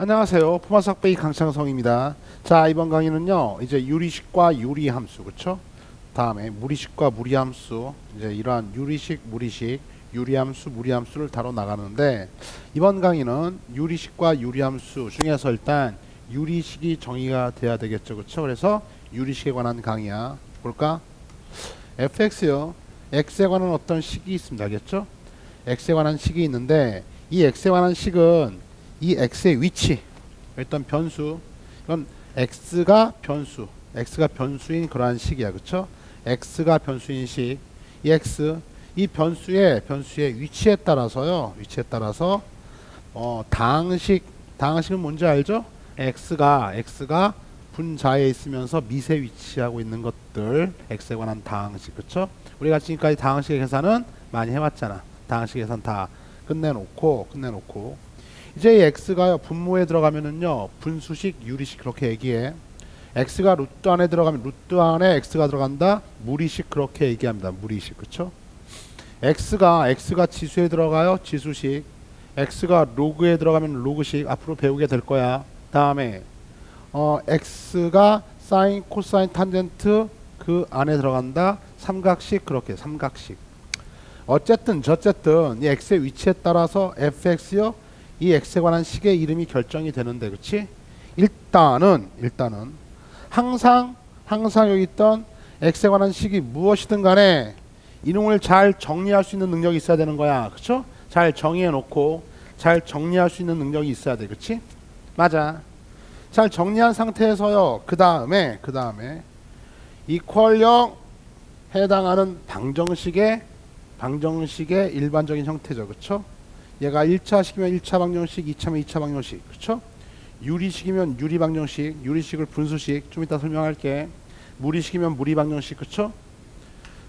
안녕하세요. 포마삭베이 강창성입니다. 자, 이번 강의는요, 이제 유리식과 유리함수, 그쵸? 다음에 무리식과 무리함수, 이제 이러한 유리식, 무리식, 유리함수, 무리함수를 다뤄 나가는데, 이번 강의는 유리식과 유리함수 중에서 일단 유리식이 정의가 돼야 되겠죠, 그쵸? 그래서 유리식에 관한 강의야. 볼까? fx요. x에 관한 어떤 식이 있습니다, 알겠죠? x에 관한 식이 있는데, 이 x에 관한 식은 이 x의 위치, 일단 변수, 이건 x가 변수인 그러한 식이야, 그쵸? x가 변수인 식, 이 x, 이 변수의 위치에 따라서요, 당식은 뭔지 알죠? x가 분자에 있으면서 밑에 위치하고 있는 것들, x에 관한 당식, 그쵸? 우리가 지금까지 당식의 계산은 많이 해왔잖아. 당식 계산 다 끝내놓고 이제 이 x가요 분모에 들어가면은요 분수식 유리식 그렇게 얘기해. x가 루트 안에 들어가면 루트 안에 x가 들어간다, 무리식 그렇게 얘기합니다. 무리식, 그쵸? x가 지수에 들어가요, 지수식. x가 로그에 들어가면 로그식. 앞으로 배우게 될 거야. 다음에 x가 사인, 코사인, 탄젠트 그 안에 들어간다, 삼각식 그렇게 삼각식. 어쨌든 저쨌든 이 x의 위치에 따라서 fx요, 이 x에 관한 식의 이름이 결정이 되는데, 그치? 일단은 항상 여기 있던 x에 관한 식이 무엇이든 간에 이놈을 잘 정리할 수 있는 능력이 있어야 되는 거야, 그쵸? 잘 정의해 놓고 잘 정리할 수 있는 능력이 있어야 돼, 그치? 맞아. 잘 정리한 상태에서요, 그 다음에 이퀄0 해당하는 방정식의 일반적인 형태죠, 그쵸? 얘가 1차식이면 1차 방정식, 2차면 2차 방정식, 그쵸? 유리식이면 유리 방정식, 유리식을 분수식, 좀 이따 설명할게. 무리식이면 무리 방정식, 그쵸?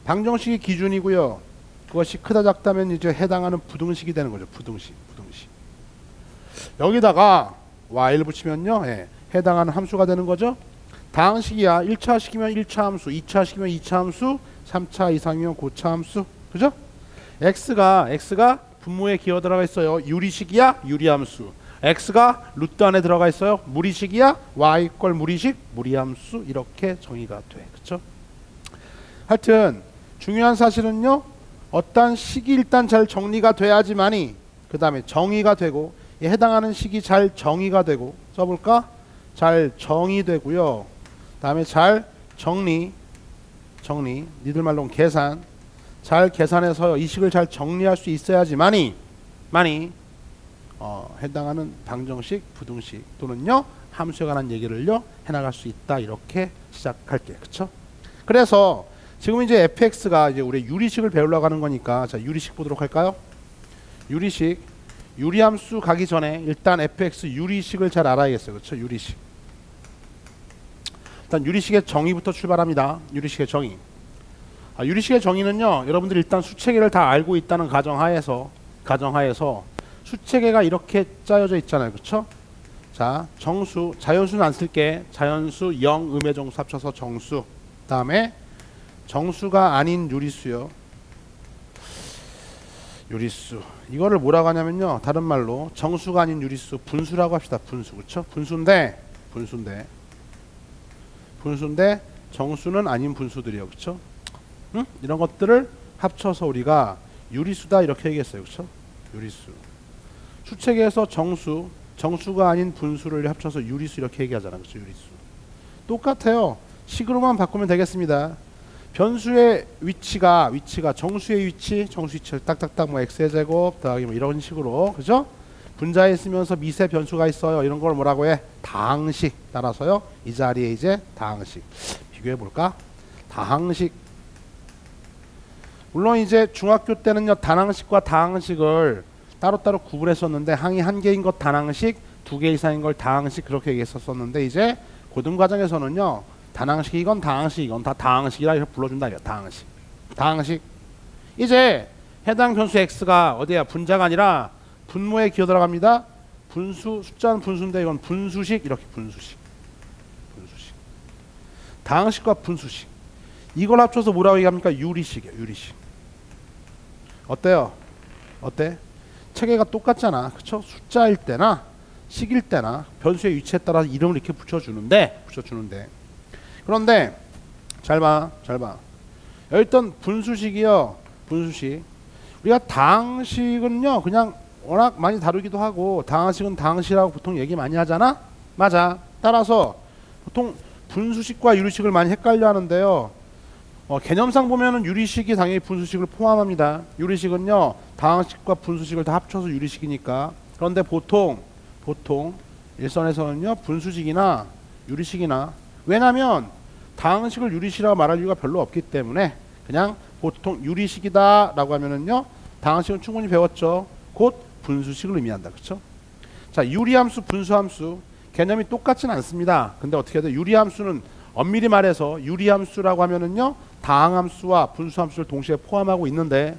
방정식이 기준이고요. 그것이 크다 작다면 이제 해당하는 부등식이 되는 거죠. 부등식. 여기다가 y를 붙이면요, 해당하는 함수가 되는 거죠. 다항식이야. 1차식이면 1차 함수, 2차식이면 2차 함수, 3차 이상이면 고차 함수, 그죠? x가 분모에 기어 들어가 있어요. 유리식이야, 유리함수. x가 루트 안에 들어가 있어요. 무리식이야, y 꼴 무리식, 무리함수. 이렇게 정의가 돼, 그쵸? 하여튼 중요한 사실은요, 어떤 식이 일단 잘 정리가 돼야지만이 그 다음에 정의가 되고, 해당하는 식이 잘 정의가 되고, 써볼까? 잘 정의되고요. 다음에 잘 정리, 니들 말로는 계산, 잘 계산해서 이 식을 잘 정리할 수 있어야지만이 해당하는 방정식, 부등식 또는요 함수에 관한 얘기를요 해나갈 수 있다. 이렇게 시작할게, 그쵸? 그래서 지금 이제 fx가 이제 우리 유리식을 배우려고 하는 거니까, 자, 유리식 보도록 할까요? 유리식, 유리함수 가기 전에 일단 fx 유리식을 잘 알아야겠어요, 그쵸? 유리식. 일단 유리식의 정의부터 출발합니다. 유리식의 정의. 유리식의 정의는요, 여러분들이 일단 수체계를 다 알고 있다는 가정하에서 수체계가 이렇게 짜여져 있잖아요, 그쵸? 자, 정수, 자연수는 안 쓸게. 자연수 0, 음의 정수 합쳐서 정수. 다음에 정수가 아닌 유리수요. 유리수, 이거를 뭐라고 하냐면요, 다른 말로 정수가 아닌 유리수, 분수라고 합시다. 분수, 그쵸? 분수인데 정수는 아닌 분수들이요, 그쵸? 이런 것들을 합쳐서 우리가 유리수다 이렇게 얘기했어요, 그쵸? 유리수. 수체계에서 정수가 아닌 분수를 합쳐서 유리수 이렇게 얘기하잖아, 그쵸? 유리수. 똑같아요. 식으로만 바꾸면 되겠습니다. 변수의 위치가 정수의 위치를 딱딱딱 뭐 x의 제곱 더하기 뭐 이런 식으로, 그죠? 분자에 있으면서 미세 변수가 있어요. 이런 걸 뭐라고 해? 다항식. 따라서요, 이 자리에 이제 다항식. 비교해 볼까? 다항식. 물론 이제 중학교 때는요, 단항식과 다항식을 따로따로 구분했었는데, 항이 한 개인 것 단항식, 두 개 이상인 걸 다항식 그렇게 얘기했었는데, 이제 고등과정에서는요, 단항식 이건 다항식 이건 다 다항식이라 이렇게 불러준다. 다항식. 이제 해당 변수 x가 어디야? 분자가 아니라 분모에 기어 들어갑니다. 분수, 숫자는 분수인데 이건 분수식. 이렇게 분수식. 다항식과 분수식, 이걸 합쳐서 뭐라고 얘기합니까? 유리식이에요. 유리식. 어때요? 어때? 체계가 똑같잖아, 그쵸? 숫자일 때나 식일 때나 변수의 위치에 따라서 이름을 이렇게 붙여주는데 그런데 잘 봐. 여기 있던 분수식이요. 분수식. 우리가 다항식은요 그냥 워낙 많이 다루기도 하고 다항식은 다항식이라고 보통 얘기 많이 하잖아. 맞아. 따라서 보통 분수식과 유리식을 많이 헷갈려 하는데요. 개념상 보면은 유리식이 당연히 분수식을 포함합니다. 유리식은요 다항식과 분수식을 다 합쳐서 유리식이니까. 그런데 보통 일선에서는요 분수식이나 유리식이나, 왜냐면 다항식을 유리식이라고 말할 이유가 별로 없기 때문에 그냥 보통 유리식이다 라고 하면은요 다항식은 충분히 배웠죠. 곧 분수식을 의미한다. 그쵸? 자, 유리함수 분수함수 개념이 똑같지는 않습니다. 근데 어떻게 해야 돼? 유리함수는 엄밀히 말해서 유리함수라고 하면은요 다항함수와 분수함수를 동시에 포함하고 있는데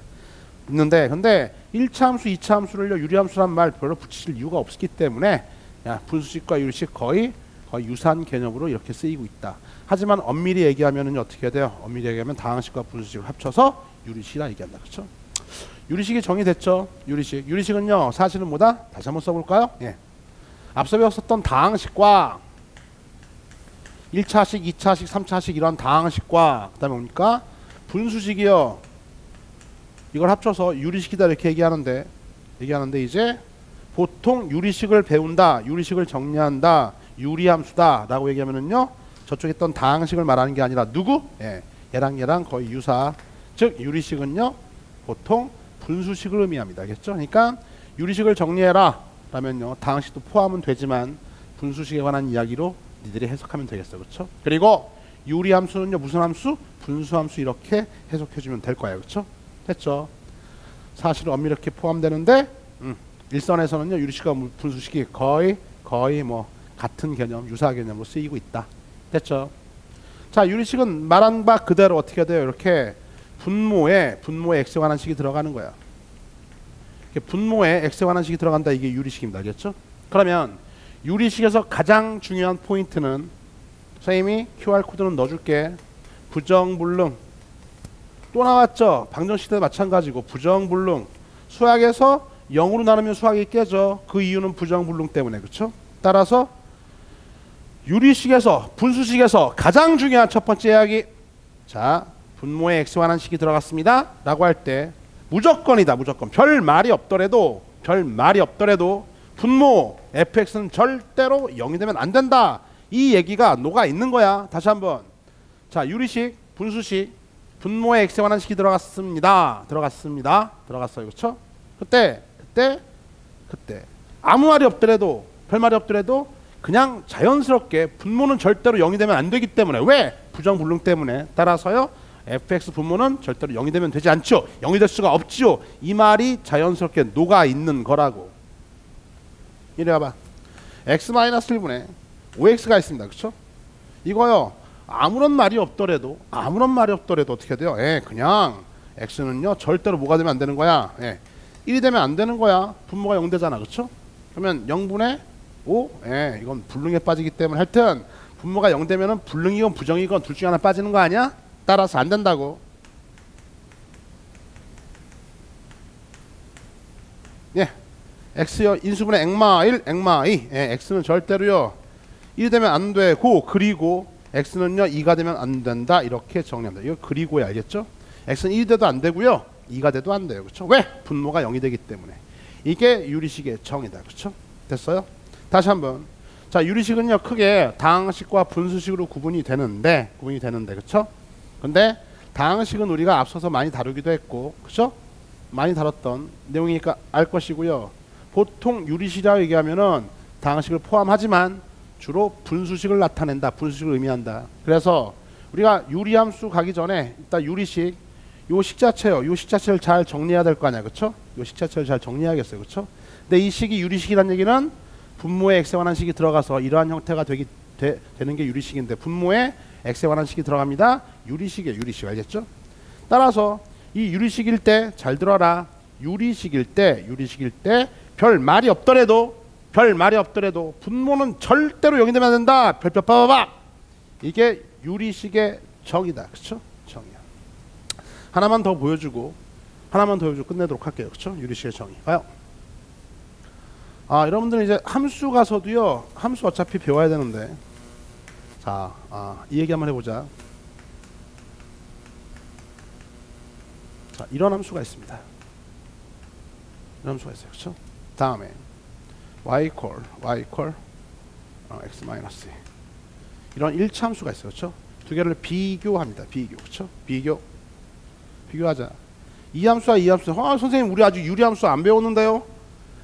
근데 1차 함수 2차 함수를요 유리함수란 말 별로 붙이실 이유가 없기 때문에 분수식과 유리식 거의 유사한 개념으로 이렇게 쓰이고 있다. 하지만 엄밀히 얘기하면은 어떻게 해야 돼요? 엄밀히 얘기하면 다항식과 분수식을 합쳐서 유리식이라 얘기한다. 그렇죠? 유리식이 정의됐죠? 유리식은요 사실은 뭐다? 다시 한번 써볼까요? 예. 앞서 배웠었던 다항식과 1차식, 2차식, 3차식 이런 다항식과 그 다음에 뭡니까? 분수식이요. 이걸 합쳐서 유리식이다 이렇게 얘기하는데 이제 보통 유리식을 배운다, 유리식을 정리한다, 유리함수다 라고 얘기하면은요 저쪽에 있던 다항식을 말하는 게 아니라 누구? 예, 얘랑 거의 유사. 즉 유리식은요 보통 분수식을 의미합니다. 알겠죠? 그러니까 유리식을 정리해라 라면요 다항식도 포함은 되지만 분수식에 관한 이야기로 니들이 해석하면 되겠어. 그렇죠? 그리고 유리함수는요 무슨 함수? 분수함수 이렇게 해석해주면 될 거예요. 그렇죠? 됐죠? 사실은 엄밀히 이렇게 포함되는데 일선에서는요 유리식과 분수식이 거의 뭐 같은 개념, 유사 개념으로 쓰이고 있다. 됐죠? 자, 유리식은 말한 바 그대로 어떻게 돼요? 이렇게 분모에 x에 관한 식이 들어가는 거야. 분모에 x에 관한 식이 들어간다. 이게 유리식입니다. 알겠죠? 그러면 유리식에서 가장 중요한 포인트는 선생님이 QR코드는 넣어줄게. 부정불능. 또 나왔죠? 방정식 때 마찬가지고 부정불능. 수학에서 0으로 나누면 수학이 깨져. 그 이유는 부정불능 때문에. 그렇죠? 따라서 유리식에서 분수식에서 가장 중요한 첫 번째 이야기. 자, 분모에 x에 관한 식이 들어갔습니다 라고 할 때 무조건이다. 무조건. 별 말이 없더라도 분모 fx는 절대로 0이 되면 안 된다. 이 얘기가 녹아 있는 거야. 다시 한번. 자, 유리식, 분수식, 분모에 x에 관한 식이 들어갔어요. 그렇죠? 그때 아무 말이 없더라도, 별 말이 없더라도 그냥 자연스럽게 분모는 절대로 0이 되면 안 되기 때문에. 왜? 부정불능 때문에. 따라서요 fx 분모는 절대로 0이 되면 되지 않죠. 0이 될 수가 없지요. 이 말이 자연스럽게 녹아 있는 거라고. 이리 와봐. x-1분의 5x가 있습니다. 그쵸? 이거요 아무런 말이 없더라도 어떻게 돼요? 그냥 x는요 절대로 뭐가 되면 안 되는 거야? 1이 되면 안 되는 거야. 분모가 0 되잖아. 그쵸? 그러면 0분의 5? 이건 불능에 빠지기 때문에 하여튼 분모가 0 되면은 불능이건 부정이건 둘 중에 하나 빠지는 거 아니야? 따라서 안 된다고. x요 인수분의 액마 1, x는 절대로요 1이 되면 안 되고, 그리고 x는요 2가 되면 안 된다. 이렇게 정리합니다. 이거 그리고야. 알겠죠? x는 1이 돼도 안 되고요 2가 돼도 안 돼요. 그렇죠? 왜? 분모가 0이 되기 때문에. 이게 유리식의 정의다. 그렇죠? 됐어요? 다시 한번. 자, 유리식은요 크게 다항식과 분수식으로 구분이 되는데 그렇죠? 근데 다항식은 우리가 앞서서 많이 다루기도 했고, 그렇죠? 많이 다뤘던 내용이니까 알 것이고요. 보통 유리식이라고 얘기하면은 다항식을 포함하지만 주로 분수식을 나타낸다. 분수식을 의미한다. 그래서 우리가 유리함수 가기 전에 일단 유리식 요 식 자체를 잘 정리해야 될 거 아니야. 그렇죠? 요 식 자체를 잘 정리해야겠어요. 그렇죠? 근데 이 식이 유리식이라는 얘기는 분모에 x에 관한 식이 들어가서 이러한 형태가 되는 게 유리식인데, 분모에 x에 관한 식이 들어갑니다. 유리식이에요. 유리식. 알겠죠? 따라서 이 유리식일 때 잘 들어라. 유리식일 때 별 말이 없더라도 분모는 절대로 0이 되면 안 된다. 별표 봐봐봐. 이게 유리식의 정의다. 그렇죠? 정의야. 하나만 더 보여주고 끝내도록 할게요. 그렇죠? 유리식의 정의. 봐요. 여러분들은 이제 함수 가서도요. 함수 어차피 배워야 되는데. 자, 이 얘기 한번 해보자. 자, 이런 함수가 있습니다. 이런 함수가 있어요. 그렇죠? 다음에 y equal x 마이너스 이런 1차 함수가 있어요. 그렇죠? 두 개를 비교합니다. 그렇죠? 비교하자. 이 함수와 이 함수. 선생님 우리 아직 유리함수 안 배웠는데요.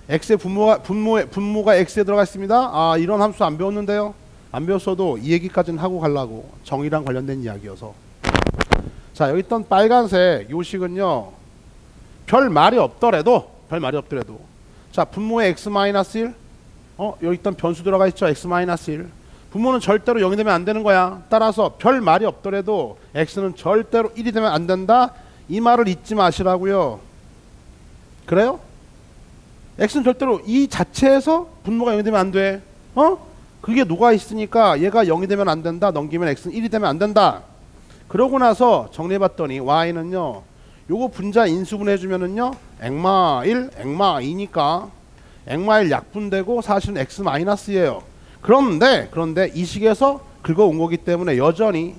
x의 분모가 x에 들어가 있습니다. 이런 함수 안 배웠는데요. 안 배웠어도 이 얘기까지는 하고 가려고. 정의랑 관련된 이야기여서. 자, 여기 있던 빨간색 요식은요. 별 말이 없더라도 자, 분모에 x-1 여기 있던 변수 들어가 있죠. x-1 분모는 절대로 0이 되면 안 되는 거야. 따라서 별 말이 없더라도 x는 절대로 1이 되면 안 된다. 이 말을 잊지 마시라고요. 그래요? x는 절대로 이 자체에서 분모가 0이 되면 안 돼. 그게 녹아 있으니까 얘가 0이 되면 안 된다. 넘기면 x는 1이 되면 안 된다. 그러고 나서 정리해봤더니 y는요. 요거 분자 인수분해 주면은요. 액마 1, 액마 2니까 액마 1 약분되고 사실은 x-예요. 그런데 이 식에서 긁어온 거기 때문에 여전히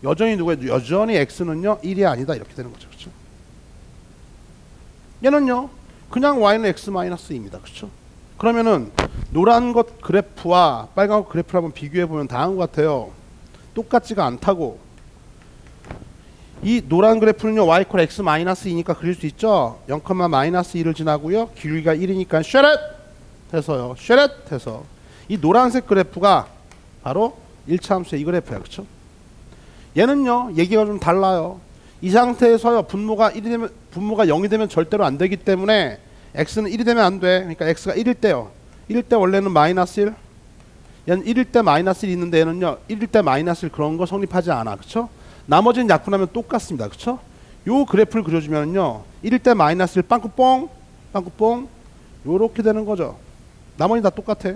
누구예요? 여전히 x는요 1이 아니다 이렇게 되는 거죠. 그렇죠? 얘는요 그냥 y는 x-입니다. 그렇죠? 그러면은 노란 것 그래프와 빨간 것 그래프를 한번 비교해 보면 다음 것 같아요. 똑같지가 않다고. 이 노란 그래프는요 y equal x-2니까 그릴 수 있죠. 0,-2를 지나고요 길이가 1이니까 쉐렛 해서요. 쉐렛 해서 이 노란색 그래프가 바로 1차 함수의 이 그래프야. 그렇죠? 얘는요 얘기가 좀 달라요. 이 상태에서요 분모가 0이 되면 절대로 안 되기 때문에 x는 1이 되면 안 돼. 그러니까 x가 1일 때요. 1일 때 원래는 -1. 얘는 1일 때 -1이 있는데 얘는요 1일 때 -1 그런 거 성립하지 않아. 그렇죠? 나머지는 약분하면 똑같습니다. 그렇죠? 요 그래프를 그려주면요 1일 때 -1 빵꾸뽕 요렇게 되는 거죠. 나머지 다 똑같아.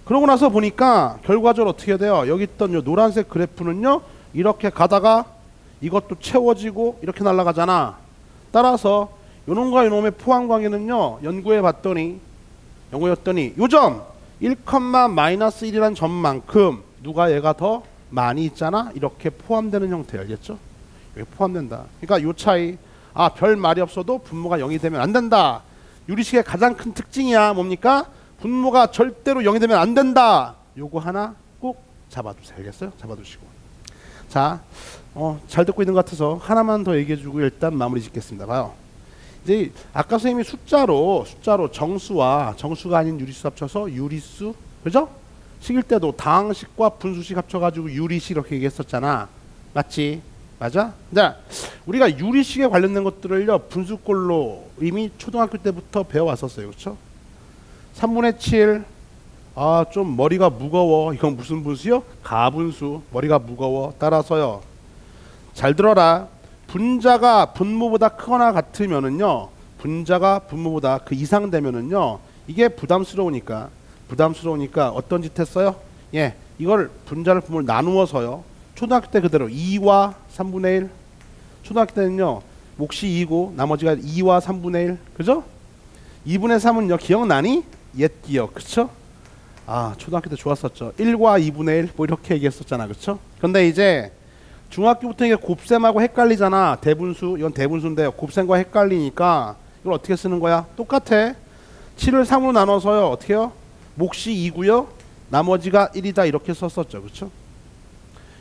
그러고 나서 보니까 결과적으로 어떻게 돼요? 여기 있던 요 노란색 그래프는요 이렇게 가다가 이것도 채워지고 이렇게 날아가잖아. 따라서 요놈과 요놈의 포함관계는요 연구해봤더니 요점 1,-1이라는 점만큼 누가 얘가 더 많이 있잖아. 이렇게 포함되는 형태. 알겠죠? 여기 포함된다. 그러니까 요 차이 별 말이 없어도 분모가 0이 되면 안 된다. 유리식의 가장 큰 특징이야. 뭡니까? 분모가 절대로 0이 되면 안 된다. 요거 하나 꼭 잡아두세요. 알겠어요? 잡아두시고. 자, 잘 듣고 있는 것 같아서 하나만 더 얘기해주고 일단 마무리 짓겠습니다. 봐요. 이제 아까 선생님이 숫자로 정수가 아닌 유리수 합쳐서 유리수, 그죠? 식일 때도 다항식과 분수식 합쳐가지고 유리식 이렇게 얘기했었잖아. 맞지? 맞아? 자, 우리가 유리식에 관련된 것들을요 분수꼴로 이미 초등학교 때부터 배워왔었어요. 그렇죠? 3분의 7 좀 머리가 무거워. 이건 무슨 분수요? 가분수. 머리가 무거워. 따라서요 잘 들어라. 분자가 분모보다 크거나 같으면은요 분자가 분모보다 그 이상 되면은요 이게 부담스러우니까 어떤 짓 했어요? 이걸 분자를 분모를 나누어서요 초등학교 때 그대로 2와 3분의 1 초등학교 때는요 몫이 2고 나머지가 2와 3분의 1 그죠? 2분의 3은요 기억나니? 옛 기억. 그쵸? 초등학교 때 좋았었죠. 1과 2분의 1 뭐 이렇게 얘기했었잖아. 그쵸? 근데 이제 중학교부터 이게 곱셈하고 헷갈리잖아. 대분수, 이건 대분수인데 곱셈과 헷갈리니까 이걸 어떻게 쓰는 거야? 똑같아. 7을 3으로 나눠서요 어떻게 해요? 몫이 2고요 나머지가 1이다 이렇게 썼었죠. 그쵸?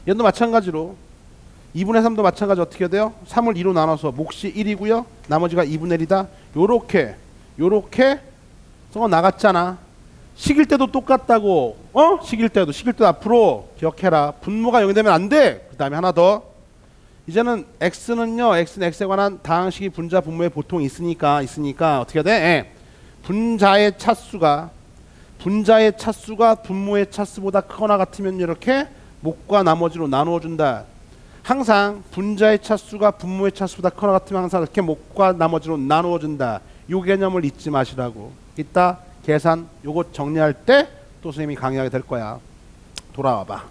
얘도 마찬가지로 2분의 3도 마찬가지 어떻게 돼요? 3을 2로 나눠서 몫이 1이고요 나머지가 2분의 1이다 요렇게 써 나갔잖아. 식일 때도 똑같다고. 식일 때도 앞으로 기억해라. 분모가 0이 되면 안 돼. 그 다음에 하나 더. 이제는 x는요 x에 관한 다항식이 분자 분모에 보통 있으니까 어떻게 돼? 분자의 차수가 분모의 차수보다 크거나 같으면 이렇게 몫과 나머지로 나누어 준다. 항상 분자의 차수가 분모의 차수보다 크거나 같으면 항상 이렇게 몫과 나머지로 나누어 준다. 요 개념을 잊지 마시라고. 이따 계산 요거 정리할 때 또 선생님이 강의하게 될 거야. 돌아와봐.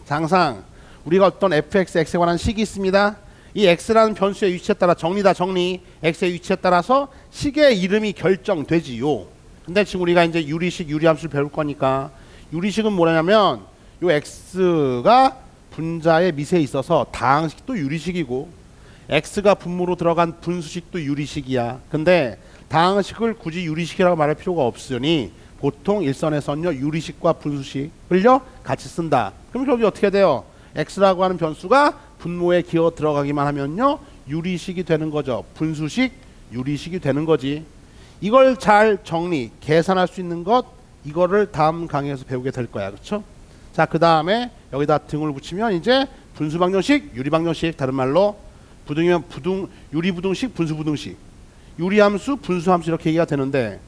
자, 항상 우리가 어떤 fx, x에 관한 식이 있습니다. 이 x라는 변수의 위치에 따라 정리다 정리. x의 위치에 따라서 식의 이름이 결정되지요. 근데 지금 우리가 이제 유리식 유리함수를 배울 거니까 유리식은 뭐냐면 요 x가 분자의 밑에 있어서 다항식도 유리식이고 x가 분모로 들어간 분수식도 유리식이야. 근데 다항식을 굳이 유리식이라고 말할 필요가 없으니 보통 일선에서는요 유리식과 분수식을요 같이 쓴다. 그럼 여기 어떻게 돼요? x라고 하는 변수가 분모에 기어 들어가기만 하면요 유리식이 되는 거죠. 분수식 유리식이 되는 거지. 이걸 잘 정리 계산할 수 있는 것 이거를 다음 강의에서 배우게 될 거야. 그렇죠? 자, 그 다음에 여기다 등을 붙이면 이제 분수방정식 유리방정식, 다른 말로 부등이면 부등, 유리부등식 분수부등식, 유리함수 분수함수 이렇게 얘기가 되는데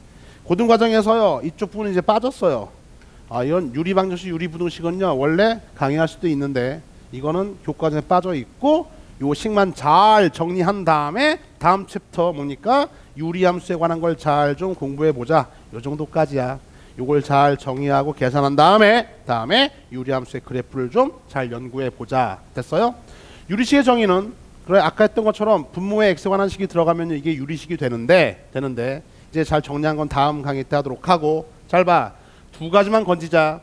고등과정에서요 이쪽 부분은 이제 빠졌어요. 이건 유리방정식 유리부등식은요 원래 강의할 수도 있는데 이거는 교과정에 빠져 있고 요 식만 잘 정리한 다음에 다음 챕터 뭡니까? 유리함수에 관한 걸 잘 좀 공부해 보자. 요 정도까지야. 요걸 잘 정의하고 계산한 다음에 유리함수의 그래프를 좀 잘 연구해 보자. 됐어요? 유리식의 정의는 그래 아까 했던 것처럼 분모에 x에 관한 식이 들어가면 이게 유리식이 되는데 이제 잘 정리한 건 다음 강의 때 하도록 하고, 잘 봐. 두 가지만 건지자.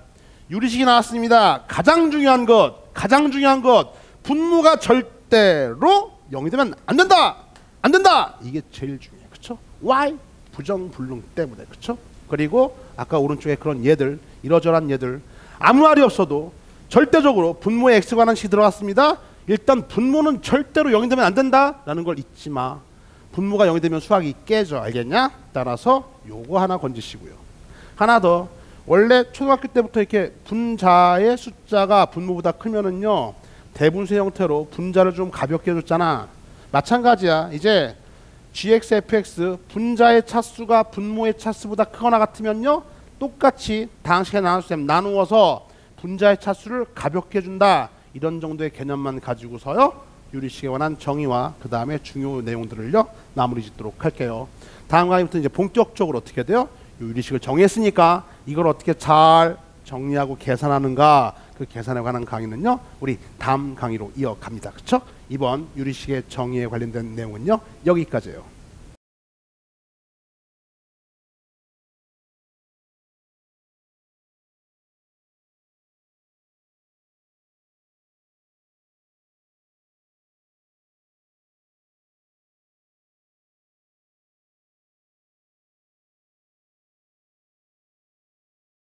유리식이 나왔습니다. 가장 중요한 것 분모가 절대로 0이 되면 안 된다. 이게 제일 중요해. 그쵸? why? 부정불능 때문에. 그쵸? 그리고 아까 오른쪽에 그런 얘들, 이러저러한 얘들 아무 말이 없어도 절대적으로 분모에 x에 관한 식이 들어갔습니다. 일단 분모는 절대로 0이 되면 안 된다라는 걸 잊지 마. 분모가 0이 되면 수학이 깨져. 알겠냐? 따라서 요거 하나 건지시고요. 하나 더. 원래 초등학교 때부터 이렇게 분자의 숫자가 분모보다 크면은요 대분수의 형태로 분자를 좀 가볍게 해줬잖아. 마찬가지야. 이제 gx, fx 분자의 차수가 분모의 차수보다 크거나 같으면요 똑같이 다항식에 나누어서 분자의 차수를 가볍게 해준다. 이런 정도의 개념만 가지고서요 유리식에 관한 정의와 그 다음에 중요 내용들을요 마무리 짓도록 할게요. 다음 강의부터 이제 본격적으로 어떻게 돼요? 유리식을 정의했으니까 이걸 어떻게 잘 정리하고 계산하는가, 그 계산에 관한 강의는요 우리 다음 강의로 이어갑니다. 그쵸? 이번 유리식의 정의에 관련된 내용은요 여기까지예요.